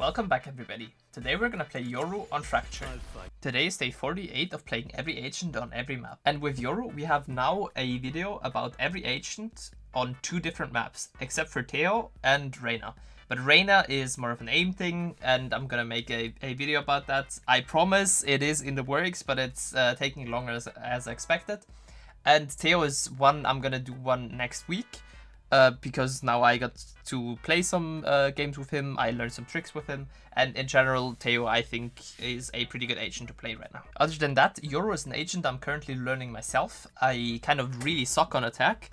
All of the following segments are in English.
Welcome back everybody. Today we're gonna play Yoru on Fracture. Today is day 48 of playing every agent on every map. And with Yoru we have now a video about every agent on 2 different maps, except for Theo and Reyna. But Reyna is more of an aim thing and I'm gonna make a video about that. I promise it is in the works, but it's taking longer as expected. And Theo is one, I'm gonna do one next week. Because now I got to play some games with him, I learned some tricks with him, and in general, Theo I think is a pretty good agent to play right now. Other than that, Yoru is an agent I'm currently learning myself. I kind of really suck on attack.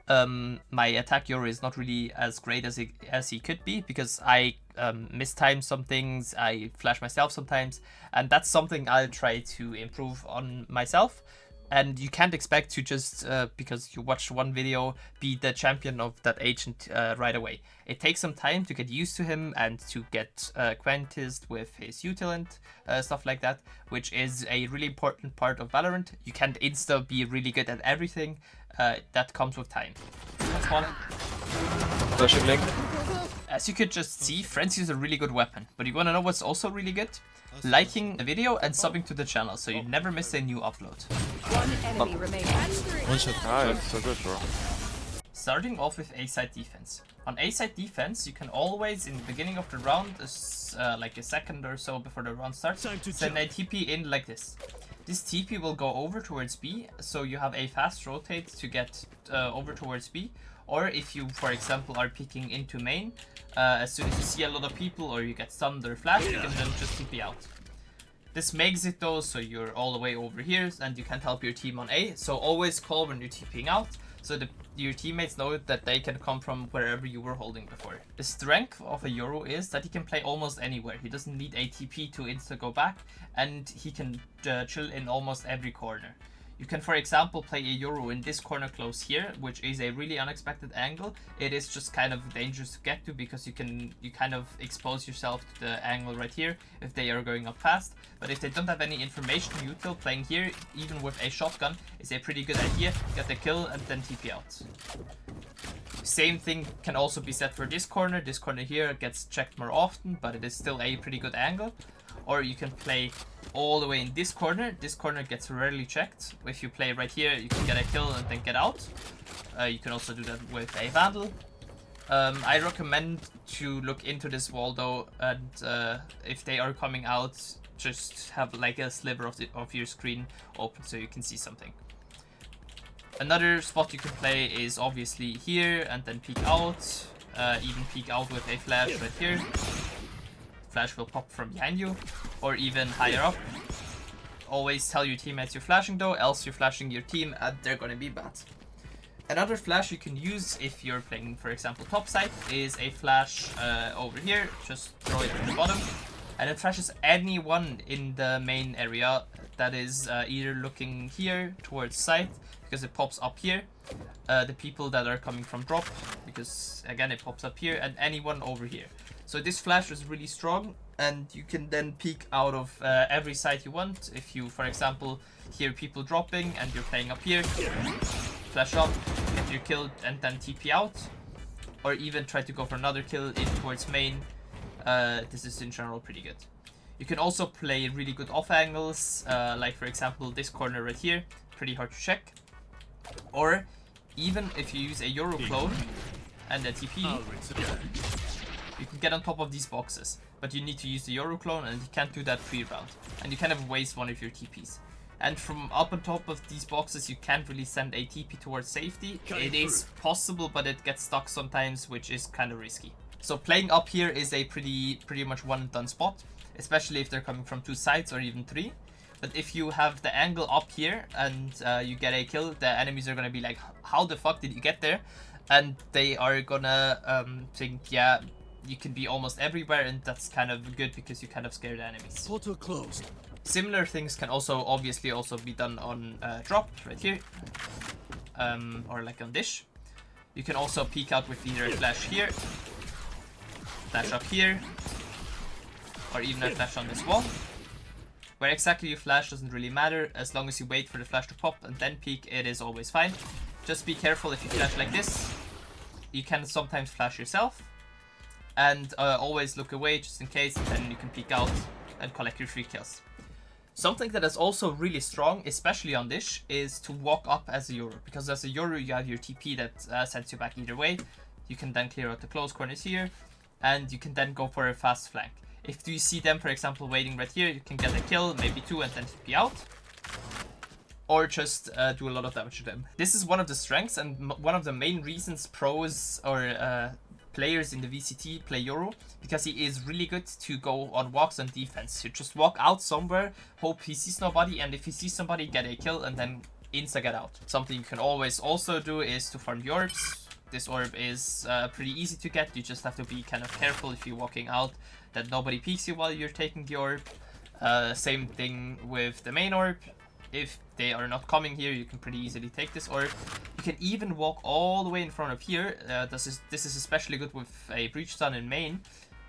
My attack Yoru is not really as great as he could be, because I mistime some things, I flash myself sometimes, and that's something I'll try to improve on myself. And you can't expect to just, because you watched one video, be the champion of that agent right away. It takes some time to get used to him and to get acquainted with his utilint, stuff like that, which is a really important part of Valorant. You can't insta be really good at everything, that comes with time. That's fun. Flashing link. As you could just see, Frenzy is a really good weapon, but you wanna know what's also really good? Liking the video and subbing to the channel, so you never miss a new upload. One enemy remaining. One shot. Nice, so good, bro. Starting off with A-side defense. On A-side defense, you can always, in the beginning of the round, like a second or so before the round starts, send a TP in like this. This TP will go over towards B, so you have a fast rotate to get over towards B. Or if you, for example, are peeking into main, as soon as you see a lot of people or you get stunned or flashed, you can then just TP out. This makes it though, so you're all the way over here and you can't help your team on A, so always call when you're TPing out, so your teammates know that they can come from wherever you were holding before. The strength of a Yoru is that he can play almost anywhere. He doesn't need a TP to insta go back, and he can chill in almost every corner. You can, for example, play a Yoru in this corner close here, which is a really unexpected angle. It is just kind of dangerous to get to because you kind of expose yourself to the angle right here if they are going up fast. But if they don't have any information util, playing here, even with a shotgun, is a pretty good idea. Get the kill and then TP out. Same thing can also be said for this corner. This corner here gets checked more often, but it is still a pretty good angle. Or you can play all the way in this corner. This corner gets rarely checked. If you play right here, you can get a kill and then get out. You can also do that with a Vandal. I recommend to look into this wall though, and if they are coming out, just have like a sliver of your screen open so you can see something. Another spot you can play is obviously here and then peek out. Even peek out with a flash right here. Flash will pop from behind you, or even higher up. Always tell your teammates you're flashing though, else you're flashing your team and they're gonna be bad. Another flash you can use if you're playing, for example, top side, is a flash over here. Just throw it to the bottom, and it flashes anyone in the main area that is either looking here towards side, because it pops up here. The people that are coming from drop, because again it pops up here, and anyone over here. So this flash is really strong, and you can then peek out of every side you want. If you, for example, hear people dropping and you're playing up here, flash up, get your kill, and then TP out. Or even try to go for another kill in towards main. This is in general pretty good. You can also play really good off angles, like for example this corner right here, pretty hard to check. Or even if you use a Yoru clone and a TP, you can get on top of these boxes, but you need to use the Yoru clone and you can't do that pre-round. And you kind of waste one of your TPs. And from up on top of these boxes, you can't really send a TP towards safety. It is possible, but it gets stuck sometimes, which is kind of risky. So playing up here is a pretty much one and done spot, especially if they're coming from 2 sides or even 3. But if you have the angle up here and you get a kill, the enemies are gonna be like, how the fuck did you get there? And they are gonna think, yeah, you can be almost everywhere, and that's kind of good because you kind of scare the enemies. Portal closed. Similar things can also obviously also be done on drop right here, or like on dish. You can also peek out with either a flash here, flash up here, or even a flash on this wall. Where exactly you flash doesn't really matter, as long as you wait for the flash to pop and then peek, it is always fine. Just be careful if you flash like this. You can sometimes flash yourself. and always look away just in case, and then you can peek out and collect your 3 kills. Something that is also really strong, especially on this, is to walk up as a Yoru, because as a Yoru you have your TP that sends you back either way. You can then clear out the close corners here, and you can then go for a fast flank. If you see them, for example, waiting right here, you can get a kill, maybe 2, and then TP out. Or just do a lot of damage to them. This is one of the strengths and one of the main reasons pros or players in the VCT play Yoru, because he is really good to go on walks on defense. You just walk out somewhere, hope he sees nobody, and if he sees somebody, get a kill, and then insta get out. Something you can always also do is to farm the orbs. This orb is pretty easy to get. You just have to be kind of careful if you're walking out that nobody peeks you while you're taking the orb. Same thing with the main orb. If they are not coming here, you can pretty easily take this orb. You can even walk all the way in front of here. This is especially good with a breach stun in main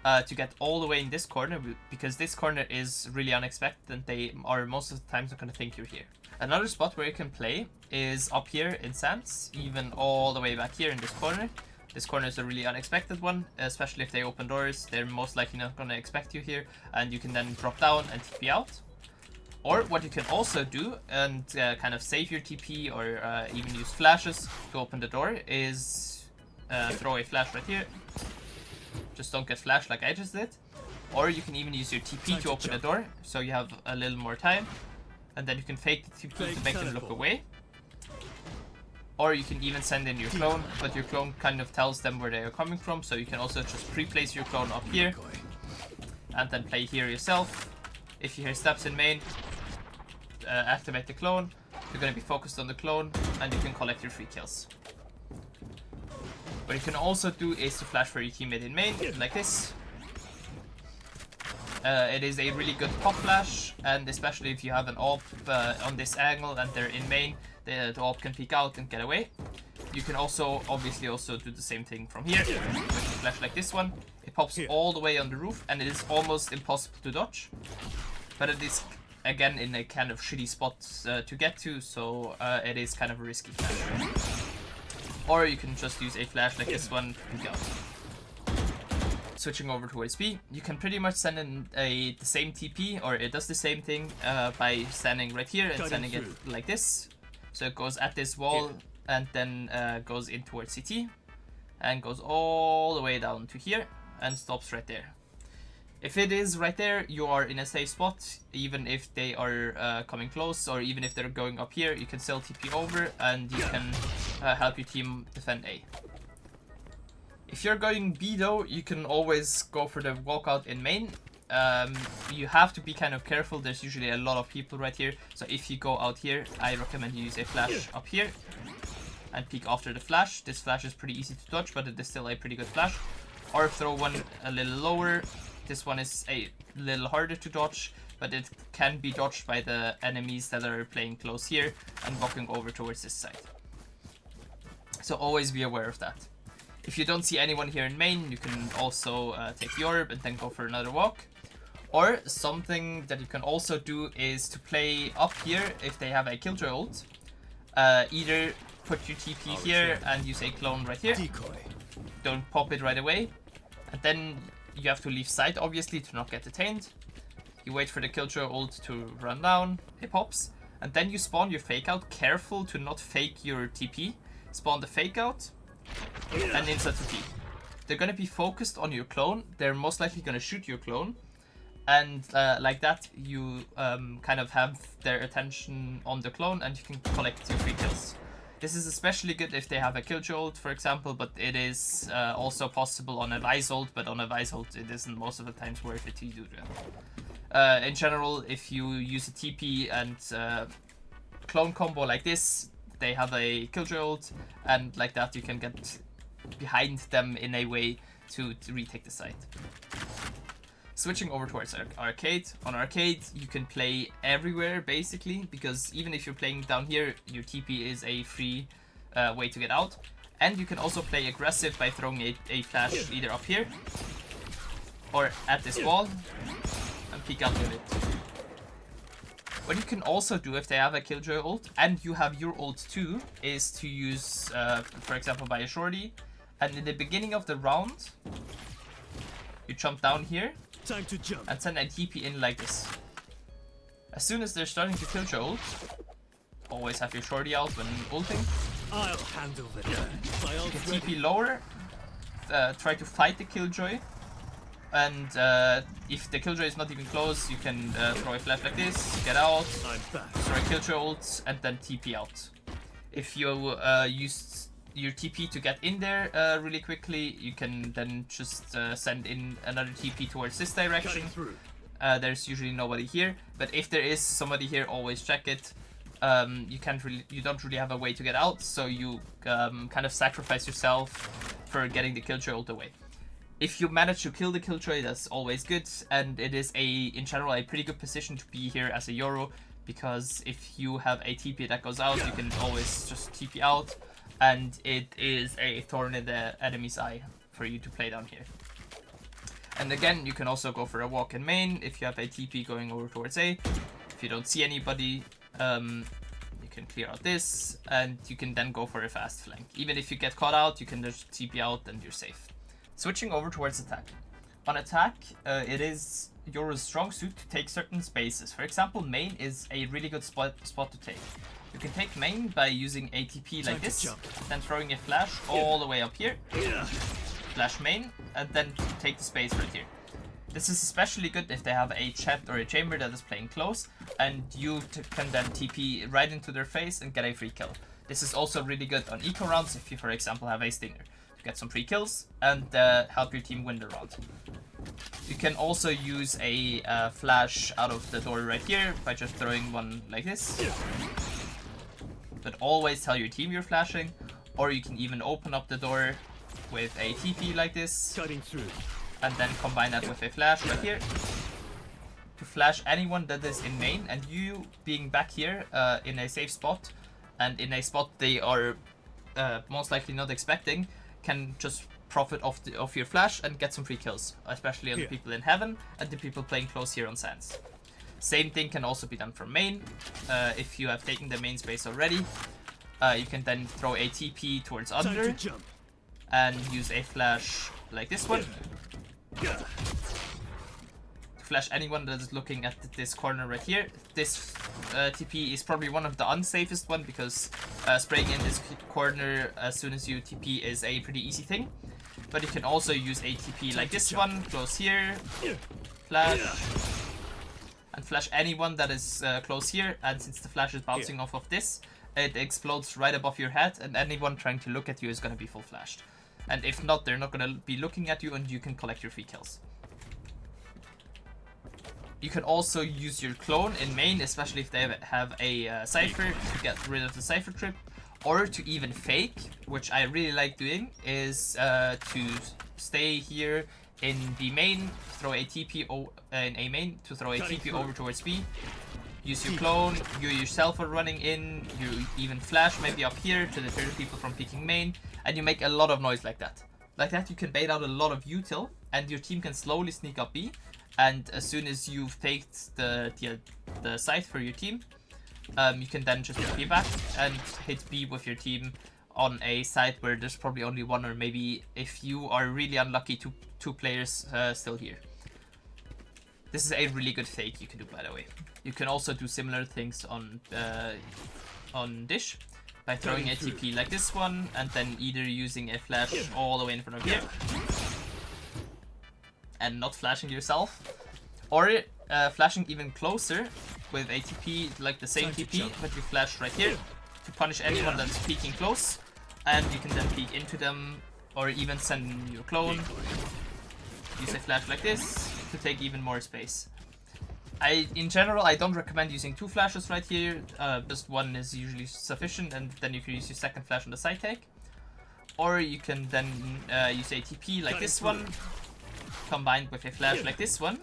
to get all the way in this corner, because this corner is really unexpected and they are most of the times not going to think you're here. Another spot where you can play is up here in sands, even all the way back here in this corner. This corner is a really unexpected one, especially if they open doors. They're most likely not going to expect you here, and you can then drop down and TP out. Or what you can also do, and kind of save your TP or even use flashes to open the door, is throw a flash right here. Just don't get flashed like I just did. Or you can even use your TP to open the door, so you have a little more time. And then you can fake the TP to make them look away. Or you can even send in your clone, but your clone kind of tells them where they are coming from, so you can also just pre-place your clone up here. And then play here yourself. If you hear steps in main, activate the clone. You're going to be focused on the clone, and you can collect your 3 kills. What you can also do is to flash for your teammate in main, like this. It is a really good pop flash, and especially if you have an AWP on this angle and they're in main, the AWP can peek out and get away. You can also obviously also do the same thing from here. With a flash like this one, it pops all the way on the roof, and it is almost impossible to dodge. But it is again in a kind of shitty spot to get to, so it is kind of a risky flash. Or you can just use a flash like this one to peek out. Switching over to OSP, you can pretty much send in the same TP, or it does the same thing by standing right here and sending it like this. So it goes at this wall and then goes in towards CT and goes all the way down to here and stops right there. If it is right there, you are in a safe spot. Even if they are coming close, or even if they're going up here, you can still TP over and you can help your team defend A. If you're going B though, you can always go for the walkout in main. You have to be kind of careful. There's usually a lot of people right here. So if you go out here, I recommend you use a flash up here and peek after the flash. This flash is pretty easy to dodge, but it is still a pretty good flash. Or throw one a little lower. This one is a little harder to dodge, but it can be dodged by the enemies that are playing close here and walking over towards this side. So always be aware of that. If you don't see anyone here in main, you can also take the orb and then go for another walk. Or something that you can also do is to play up here if they have a killjoy ult. Either put your TP here and use a clone right here. Don't pop it right away. And then you have to leave sight, obviously, to not get detained. You wait for the killjoy ult to run down. It pops. And then you spawn your fake out. Careful to not fake your TP. Spawn the fake out. And insert TP. They're going to be focused on your clone. They're most likely going to shoot your clone. And like that, you kind of have their attention on the clone and you can collect your 3 kills. This is especially good if they have a killjoy ult, for example, but it is also possible on a Vice ult, but on a Vice ult it isn't most of the times worth it to do that. In general, if you use a TP and clone combo like this, they have a killjoy ult, and like that you can get behind them in a way to retake the site. Switching over towards arcade. On arcade, you can play everywhere basically, because even if you're playing down here, your TP is a free way to get out. And you can also play aggressive by throwing a flash either up here or at this wall and peek out with it. What you can also do if they have a killjoy ult and you have your ult too is to use, for example, by a shorty, and in the beginning of the round, You jump down here Time to jump. and send a TP in like this. As soon as they're starting to kill your ult, always have your shorty out when ulting. I'll handle the my You ult can ready. TP lower, try to fight the killjoy, and if the killjoy is not even close, you can throw a flash like this, get out, I'm back. throw a killjoy ult, and then TP out. If you use your TP to get in there really quickly, you can then just send in another TP towards this direction. Cutting through. There's usually nobody here, but if there is somebody here, always check it. You don't really have a way to get out, so you kind of sacrifice yourself for getting the killjoy ult away. If you manage to kill the killjoy, that's always good, and it is in general a pretty good position to be here as a Yoru, because if you have a TP that goes out, you can always just TP out, and it is a thorn in the enemy's eye for you to play down here. And again, you can also go for a walk in main if you have a TP going over towards A. If you don't see anybody, you can clear out this, and you can then go for a fast flank. Even if you get caught out, you can just TP out and you're safe. Switching over towards attack. On attack, it is Yoru's strong suit to take certain spaces. For example, main is a really good spot to take. You can take main by using ATP like this, then throwing a flash all the way up here, flash main, and then take the space right here. This is especially good if they have a chat or a chamber that is playing close, and you can then TP right into their face and get a free kill. This is also really good on eco rounds if you, for example, have a stinger. To get some free kills and help your team win the round. You can also use a flash out of the door right here by just throwing one like this. But always tell your team you're flashing, or you can even open up the door with a TP like this. Cutting through. And then combine that with a flash right here to flash anyone that is in main, and you being back here in a safe spot and in a spot they are most likely not expecting, can just profit off your flash and get some free kills, especially on the people in heaven and the people playing close here on sands. Same thing can also be done from main. If you have taken the main space already, you can then throw a TP towards under and use a flash like this one to flash anyone that is looking at this corner right here. This TP is probably one of the unsafest one, because spraying in this corner as soon as you TP is a pretty easy thing. But you can also use a TP like this one, close here, flash, and flash anyone that is close here. And since the flash is bouncing off of this, it explodes right above your head, and anyone trying to look at you is going to be full flashed. And if not, they're not going to be looking at you, and you can collect your free kills. You can also use your clone in main, especially if they have a Cypher, to get rid of the Cypher trip. Or to even fake, which I really like doing, is to stay here in the main, throw a TP in A main, to throw a TP over towards B. Use your clone, you yourself are running in, you even flash maybe up here to deter people from peeking main, and you make a lot of noise like that. Like that you can bait out a lot of util, and your team can slowly sneak up B, and as soon as you've faked the site for your team, you can then just be back and hit B with your team on a site where there's probably only one, or maybe if you are really unlucky, two players still here. This is a really good fake you can do, by the way. You can also do similar things on Dish by throwing a TP like this one, and then either using a flash all the way in front of here and not flashing yourself, or flashing even closer with a TP like the same TP, but you flash right here to punish anyone that's peeking close, and you can then peek into them, or even send your clone. Use a flash like this to take even more space. In general, I don't recommend using two flashes right here. Just one is usually sufficient, and then you can use your second flash on the side take. Or you can then use a TP like this one, combined with a flash like this one.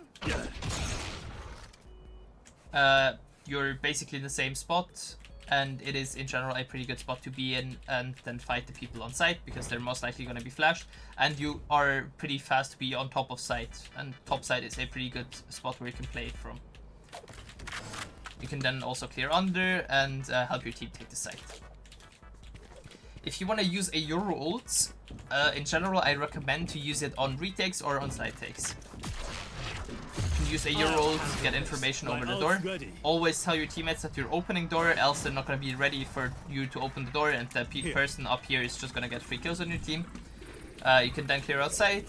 You're basically in the same spot, and it is in general a pretty good spot to be in, and then fight the people on site, because they're most likely going to be flashed, and you are pretty fast to be on top of site, and top site is a pretty good spot where you can play it from. You can then also clear under and help your team take the site. If you want to use a Yoru ult, in general, I recommend to use it on retakes or on side takes. You can use a Yoru ult to get information over the door. Always tell your teammates that you're opening door, else they're not going to be ready for you to open the door, and the person up here is just going to get free kills on your team. You can then clear outside,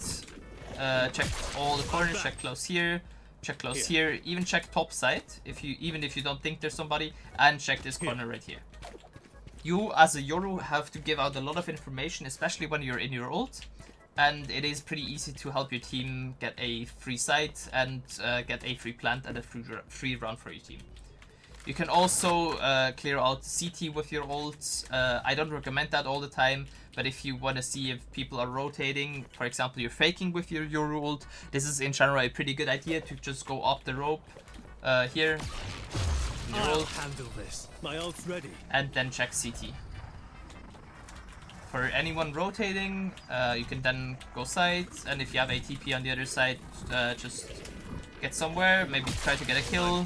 check all the corners, check close here, check close here, even check top side, even if you don't think there's somebody, and check this corner right here. You, as a Yoru, have to give out a lot of information, especially when you're in your ult, and it is pretty easy to help your team get a free site and get a free plant and a free round for your team. You can also clear out CT with your ult. I don't recommend that all the time, but if you want to see if people are rotating, for example, you're faking with your Yoru ult, this is in general a pretty good idea to just go up the rope here. I'll handle this. My ult's ready. And then check CT. For anyone rotating, you can then go side, and if you have a TP on the other side, just get somewhere, maybe try to get a kill,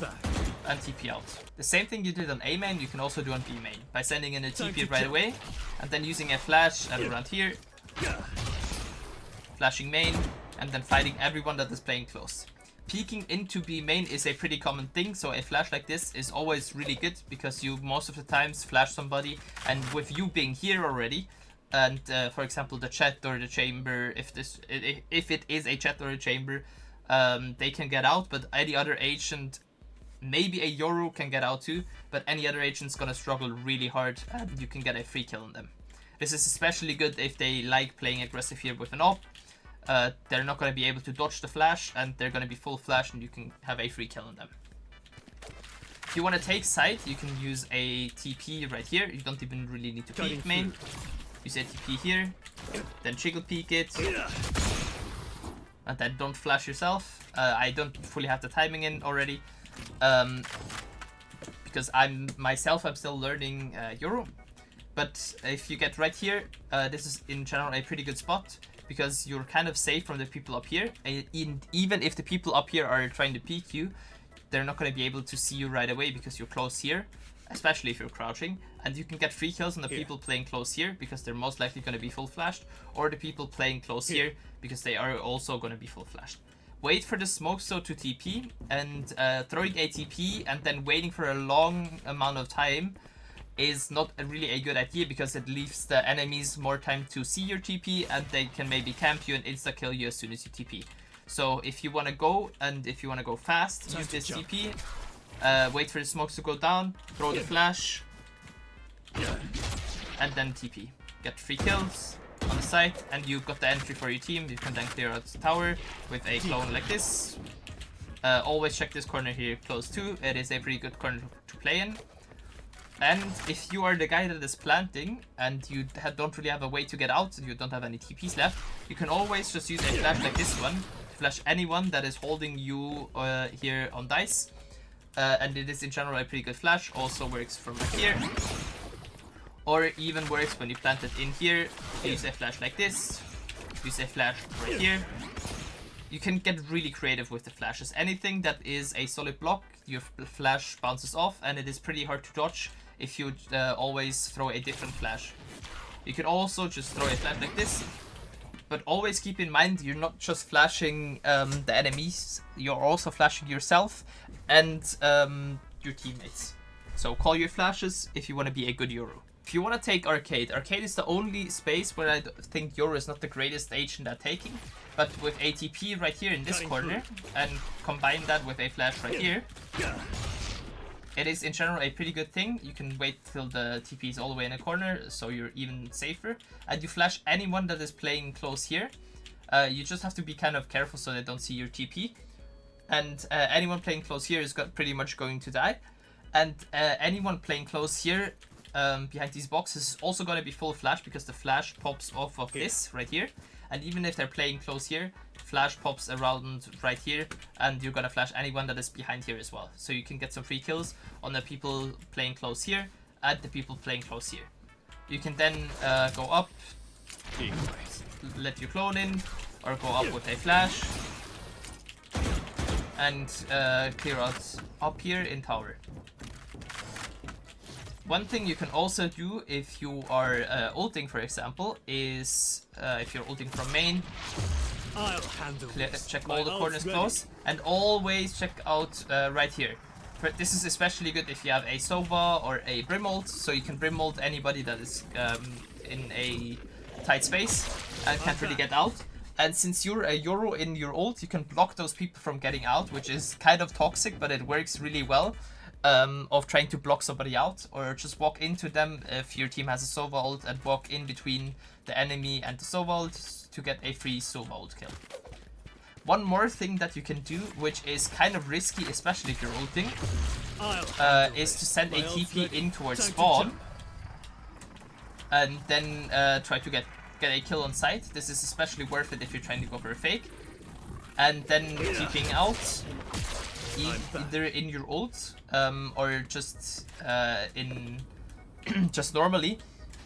and TP out. The same thing you did on A main, you can also do on B main, by sending in a TP right away, and then using a flash and around here, flashing main, and then fighting everyone that is playing close. Peeking into B main is a pretty common thing, so a flash like this is always really good because you most of the times flash somebody, and with you being here already, and for example the chat or the chamber, if it is a chat or a chamber, they can get out, but any other agent, maybe a Yoru can get out too, but any other agent's gonna struggle really hard, and you can get a free kill on them. This is especially good if they like playing aggressive here with an op. They're not going to be able to dodge the flash, and they're going to be full flash, and you can have a free kill on them. If you want to take side, you can use a TP right here. You don't even really need to peek main. Use a TP here, then jiggle peek it, and then don't flash yourself. I don't fully have the timing in already, because I'm still learning Yoru. But if you get right here, this is in general a pretty good spot, because you're kind of safe from the people up here, and even if the people up here are trying to peek you, they're not going to be able to see you right away because you're close here, especially if you're crouching, and you can get free kills on the people playing close here because they're most likely going to be full flashed, or the people playing close here because they are also going to be full flashed. Wait for the smoke so to TP, and throwing a TP and then waiting for a long amount of time is not really a good idea, because it leaves the enemies more time to see your TP, and they can maybe camp you and insta kill you as soon as you TP. So if you want to go, and if you want to go fast, use this TP, wait for the smokes to go down, throw the flash, and then TP. Get 3 kills on the site, and you've got the entry for your team. You can then clear out the tower with a clone like this. Always check this corner here close too. It is a pretty good corner to play in. And if you are the guy that is planting and you don't really have a way to get out, you don't have any TPs left, you can always just use a flash like this one to flash anyone that is holding you here on dice. And it is in general a pretty good flash, also works from right here. Or even works when you plant it in here, use a flash like this, use a flash right here. You can get really creative with the flashes. Anything that is a solid block, your flash bounces off, and it is pretty hard to dodge if you always throw a different flash. You can also just throw a flash like this, but always keep in mind you're not just flashing the enemies, you're also flashing yourself and your teammates. So call your flashes if you want to be a good Yoru. If you want to take Arcade, Arcade is the only space where I think Yoru is not the greatest agent at taking, but with ATP right here in this corner, and combine that with a flash right here, it is in general a pretty good thing. You can wait till the TP is all the way in a corner, so you're even safer, and you flash anyone that is playing close here. You just have to be kind of careful so they don't see your TP, and anyone playing close here is pretty much going to die, and anyone playing close here behind these boxes is also going to be full flash, because the flash pops off of this right here, and even if they're playing close here, flash pops around right here, and you're gonna flash anyone that is behind here as well. So you can get some free kills on the people playing close here and the people playing close here. You can then go up, let your clone in, or go up with a flash, and clear out up here in tower. One thing you can also do if you are ulting, for example, is if you're ulting from main, check all the corners close, and always check out right here. This is especially good if you have a Sova or a Brim ult, so you can Brim ult anybody that is in a tight space and can't really get out. And since you're a Yoru in your ult, you can block those people from getting out, which is kind of toxic, but it works really well. Of trying to block somebody out, or just walk into them if your team has a Sova ult and walk in between the enemy and the Sova ult to get a free Sova ult kill. One more thing that you can do, which is kind of risky, especially if you're ulting, is to send a TP in towards spawn and then try to get a kill on sight. This is especially worth it if you're trying to go for a fake. And then TPing out, either in your ult or just in just normally,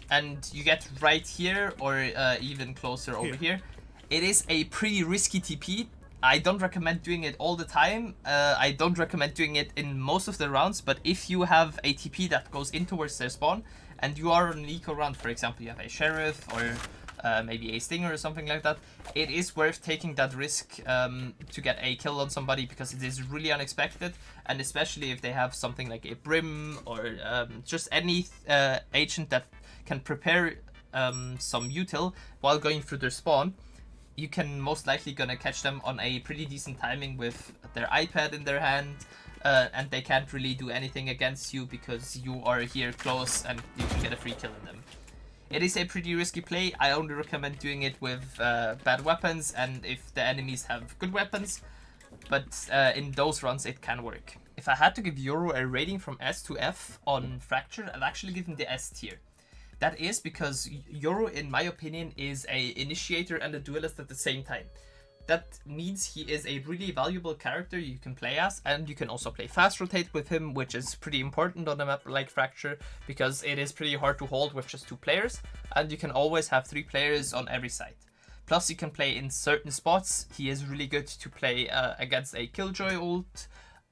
and you get right here or even closer over here. It is a pretty risky TP. I don't recommend doing it all the time. I don't recommend doing it in most of the rounds, but if you have a TP that goes in towards their spawn and you are on an eco round, for example, you have a Sheriff or maybe a Stinger or something like that, it is worth taking that risk to get a kill on somebody, because it is really unexpected, and especially if they have something like a Brim or just any agent that can prepare some util while going through their spawn. You can most likely gonna catch them on a pretty decent timing with their iPad in their hand, and they can't really do anything against you because you are here close and you can get a free kill on them. It is a pretty risky play. I only recommend doing it with bad weapons and if the enemies have good weapons, but in those runs it can work. If I had to give Yoru a rating from S to F on Fracture, I'd actually give him the S tier. That is because Yoru, in my opinion, is an initiator and a duelist at the same time. That means he is a really valuable character you can play as, and you can also play fast rotate with him, which is pretty important on a map like Fracture, because it is pretty hard to hold with just 2 players, and you can always have 3 players on every side. Plus, you can play in certain spots. He is really good to play against a Killjoy ult,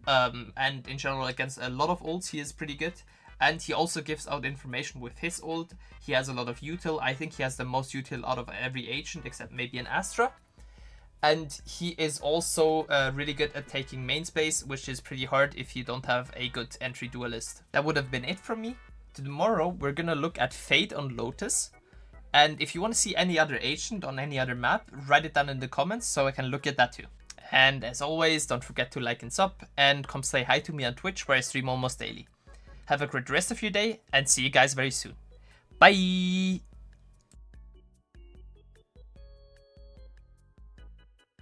and in general against a lot of ults he is pretty good. And he also gives out information with his ult. He has a lot of util. I think he has the most util out of every agent except maybe an Astra. And he is also really good at taking main space, which is pretty hard if you don't have a good entry duelist. That would have been it from me. Tomorrow we're gonna look at Fade on Lotus. And if you want to see any other agent on any other map, write it down in the comments so I can look at that too. And as always, don't forget to like and sub, and come say hi to me on Twitch where I stream almost daily. Have a great rest of your day, and see you guys very soon. Bye!